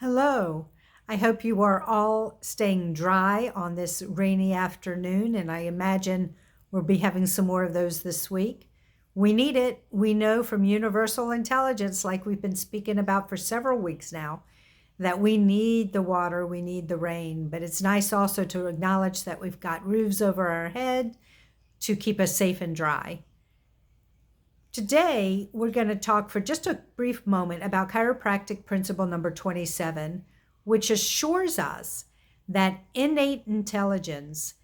Hello. I hope you are all staying dry on this rainy afternoon, and I imagine we'll be having some more of those this week. We need it. We know from universal intelligence, like we've been speaking about for several weeks now, that we need the water, we need the rain, but it's nice also to acknowledge that we've got roofs over our head to keep us safe and dry. Today, we're going to talk for just a brief moment about chiropractic principle number 27, which assures us that innate intelligence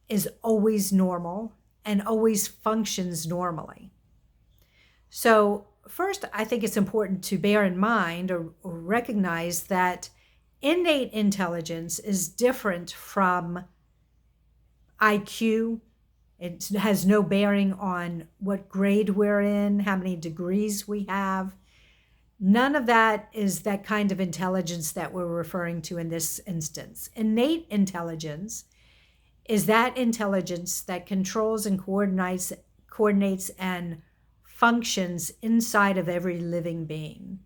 is always normal and always functions normally. So, first, I think it's important to bear in mind or recognize that innate intelligence is different from IQ. It has no bearing on what grade we're in, how many degrees we have. None of that is that kind of intelligence that we're referring to in this instance. Innate intelligence is that intelligence that controls and coordinates and functions inside of every living being.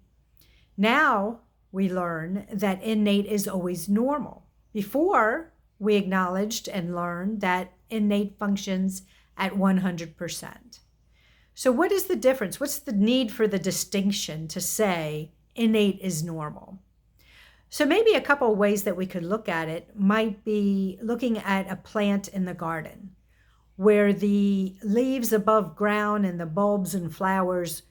Now we learn that innate is always normal. Before, we acknowledged and learned that innate functions at 100%. So, what is the difference? What's the need for the distinction to say innate is normal? So, maybe a couple of ways that we could look at it might be looking at a plant in the garden where the leaves above ground and the bulbs and flowers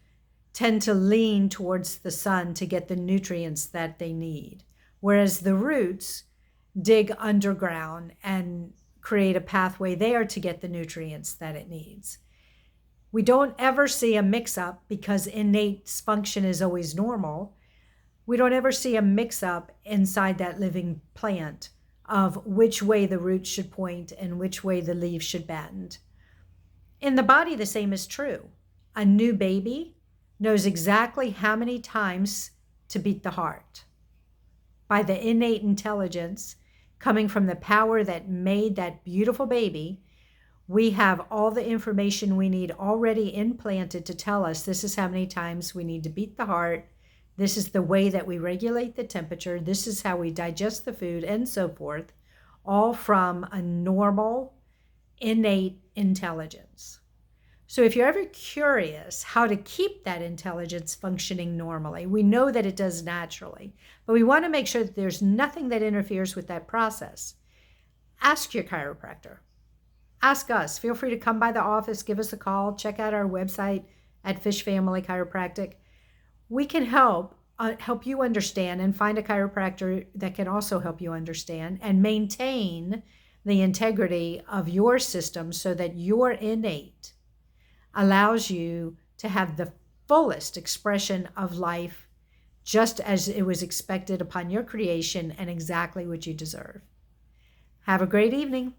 tend to lean towards the sun to get the nutrients that they need, whereas the roots dig underground and create a pathway there to get the nutrients that it needs. We don't ever see a mix-up because innate function is always normal. We don't ever see a mix-up inside that living plant of which way the roots should point and which way the leaves should bend. In the body, the same is true. A new baby knows exactly how many times to beat the heart. By the innate intelligence coming from the power that made that beautiful baby, we have all the information we need already implanted to tell us this is how many times we need to beat the heart. This is the way that we regulate the temperature. This is how we digest the food and so forth, all from a normal, innate intelligence. So if you're ever curious how to keep that intelligence functioning normally, we know that it does naturally, but we want to make sure that there's nothing that interferes with that process. Ask your chiropractor. Ask us. Feel free to come by the office, give us a call, check out our website at Fish Family Chiropractic. We can help you understand and find a chiropractor that can also help you understand and maintain the integrity of your system so that your innate allows you to have the fullest expression of life just as it was expected upon your creation and exactly what you deserve. Have a great evening.